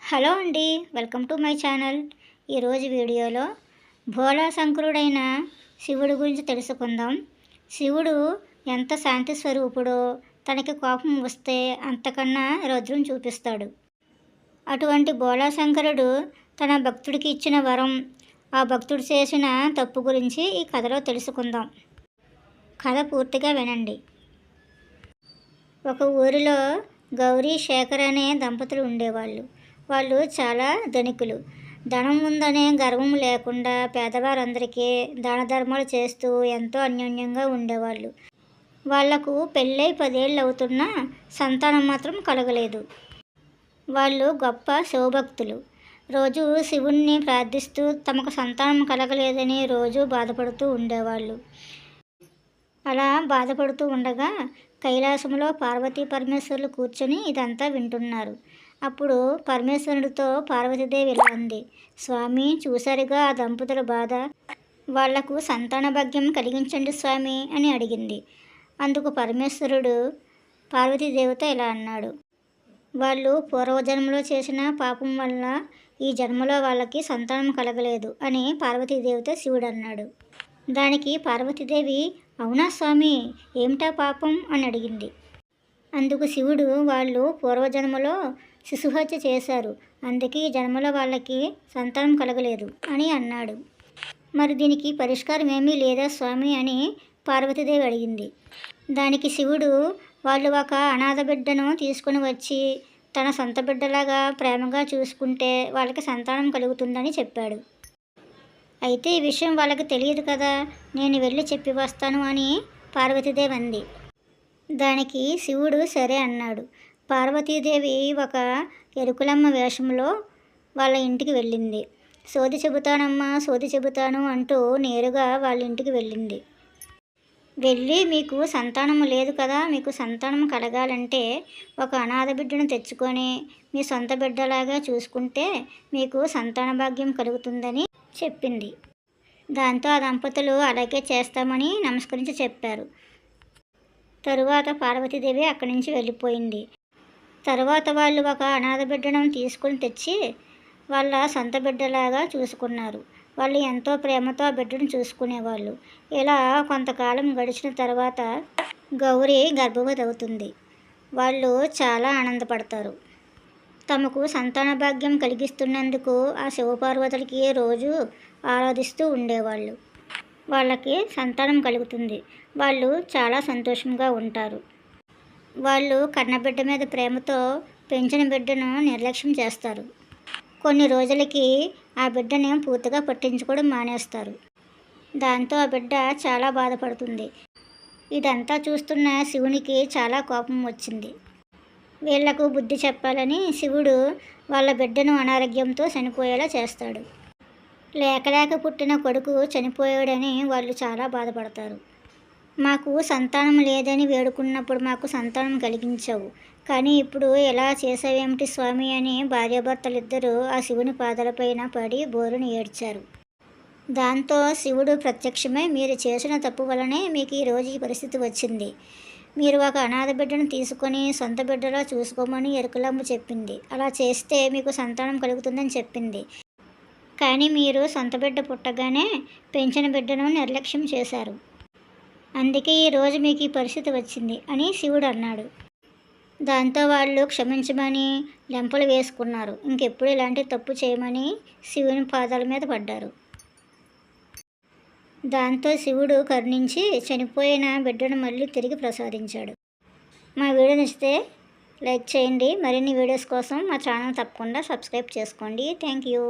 Hello అండి, welcome to my channel. ఈరోజు వీడియోలో భోళా శంకరుడైన శివుడి గురించి తెలుసుకుందాం. శివుడు ఎంత శాంతి స్వరూపుడో, తనకి కోపం వస్తే అంతకన్నా రౌద్రం చూపిస్తాడు. అటువంటి భోళా శంకరుడు తన భక్తుడికి ఇచ్చిన వరం, ఆ భక్తుడు చేసిన తప్పు గురించి ఈ కథలో తెలుసుకుందాం. కథ పూర్తిగా వినండి. ఒక ఊరిలో గౌరీ శేఖర్ అనే దంపతులు ఉండేవాళ్ళు. వాళ్ళు చాలా ధనికులు. ధనం ఉందనే గర్వం లేకుండా పేదవారందరికీ దాన ధర్మాలు చేస్తూ ఎంతో అన్యోన్యంగా ఉండేవాళ్ళు. వాళ్లకు పెళ్ళై 10 ఏళ్ళు అవుతున్నా సంతానం మాత్రం కలగలేదు. వాళ్ళు గొప్ప శివభక్తులు. రోజు శివుణ్ణి ప్రార్థిస్తూ తమకు సంతానం కలగలేదని రోజు బాధపడుతూ ఉండేవాళ్ళు. అలా బాధపడుతూ ఉండగా కైలాసంలో పార్వతీ పరమేశ్వరులు కూర్చొని ఇదంతా వింటున్నారు. అప్పుడు పరమేశ్వరుడితో పార్వతీదేవి ఇలా అంది: స్వామి, చూసారుగా ఆ దంపతుల బాధ, వాళ్లకు సంతాన భాగ్యం కలిగించండి స్వామి అని అడిగింది. అందుకు పరమేశ్వరుడు పార్వతీదేవితో ఇలా అన్నాడు: వాళ్ళు పూర్వజన్మలో చేసిన పాపం వల్ల ఈ జన్మలో వాళ్ళకి సంతానం కలగలేదు అని పార్వతీదేవితో శివుడు అన్నాడు. దానికి పార్వతీదేవి, అవునా స్వామి, ఏమిటా పాపం అని అడిగింది. అందుకు శివుడు, వాళ్ళు పూర్వజన్మలో శిశుహత్య చేశారు, అందుకే ఈ జన్మలో వాళ్ళకి సంతానం కలగలేదు అని అన్నాడు. మరి దీనికి పరిష్కారం ఏమీ లేదా స్వామి అని పార్వతీదేవి అడిగింది. దానికి శివుడు, వాళ్ళు ఒక అనాథ బిడ్డను తీసుకుని వచ్చి తన సొంత బిడ్డలాగా ప్రేమగా చూసుకుంటే వాళ్ళకి సంతానం కలుగుతుందని చెప్పాడు. అయితే ఈ విషయం వాళ్ళకి తెలియదు కదా, నేను వెళ్ళి చెప్పి వస్తాను అని పార్వతీదేవి అంది. దానికి శివుడు సరే అన్నాడు. పార్వతీదేవి ఒక ఎరుకులమ్మ వేషంలో వాళ్ళ ఇంటికి వెళ్ళింది. సోది చెబుతానమ్మా, సోది చెబుతాను అంటూ నేరుగా వాళ్ళ ఇంటికి వెళ్ళింది. వెళ్ళి, మీకు సంతానం లేదు కదా, మీకు సంతానం కలగాలంటే ఒక అనాథ బిడ్డను తెచ్చుకొని మీ సొంత బిడ్డలాగా చూసుకుంటే మీకు సంతాన భాగ్యం కలుగుతుందని చెప్పింది. దాంతో ఆ దంపతులు అలాగే చేస్తామని నమస్కరించి చెప్పారు. తరువాత పార్వతీదేవి అక్కడి నుంచి వెళ్ళిపోయింది. తరువాత వాళ్ళు ఒక అనాథ బిడ్డను తీసుకుని తెచ్చి వాళ్ళ సొంత బిడ్డలాగా చూసుకున్నారు. వాళ్ళు ఎంతో ప్రేమతో ఆ బిడ్డను చూసుకునేవాళ్ళు. ఇలా కొంతకాలం గడిచిన తర్వాత గౌరీ గర్భవతి అవుతుంది. వాళ్ళు చాలా ఆనందపడతారు. తమకు సంతాన భాగ్యం కలిగిస్తున్నందుకు ఆ శివపార్వతులకి రోజు ఆరాధిస్తూ ఉండేవాళ్ళు. వాళ్ళకి సంతానం కలుగుతుంది. వాళ్ళు చాలా సంతోషంగా ఉంటారు. వాళ్ళు కన్నబిడ్డ మీద ప్రేమతో పెంచిన బిడ్డను నిర్లక్ష్యం చేస్తారు. కొన్ని రోజులకి ఆ బిడ్డని పూర్తిగా పట్టించుకోవడం మానేస్తారు. దాంతో ఆ బిడ్డ చాలా బాధపడుతుంది. ఇదంతా చూస్తున్న శివునికి చాలా కోపం వచ్చింది. వీళ్లకు బుద్ధి చెప్పాలని శివుడు వాళ్ళ బిడ్డను అనారోగ్యంతో చనిపోయేలా చేస్తాడు. లేక పుట్టిన కొడుకు చనిపోయాడని వాళ్ళు చాలా బాధపడతారు. మాకు సంతానం లేదని వేడుకున్నప్పుడు మాకు సంతానం కలిగించావు, కానీ ఇప్పుడు ఎలా చేసావేమిటి స్వామి అని భార్యాభర్తలిద్దరూ ఆ శివుని పాదాలపైన పడి బోరుని ఏడ్చారు. దాంతో శివుడు ప్రత్యక్షమై, మీరు చేసిన తప్పు వలనే మీకు ఈరోజు ఈ పరిస్థితి వచ్చింది. మీరు ఒక అనాథ బిడ్డను తీసుకొని సొంత బిడ్డలా చూసుకోమని ఎరుకలమ్మ చెప్పింది. అలా చేస్తే మీకు సంతానం కలుగుతుందని చెప్పింది. కానీ మీరు సొంత బిడ్డ పుట్టగానే పెంచిన బిడ్డను నిర్లక్ష్యం చేశారు. అందుకే ఈరోజు మీకు ఈ పరిస్థితి వచ్చింది అని శివుడు అన్నాడు. దాంతో వాళ్ళు క్షమించమని లెంపలు వేసుకున్నారు. ఇంకెప్పుడు ఇలాంటి తప్పు చేయమని శివుని పాదాల మీద పడ్డారు. దాంతో శివుడు కరుణించి చనిపోయిన బిడ్డను మళ్ళీ తిరిగి ప్రసాదించాడు. మా వీడియో నచ్చితే లైక్ చేయండి. మరిన్ని వీడియోస్ కోసం మా ఛానల్ తప్పకుండా సబ్స్క్రైబ్ చేసుకోండి. Thank you.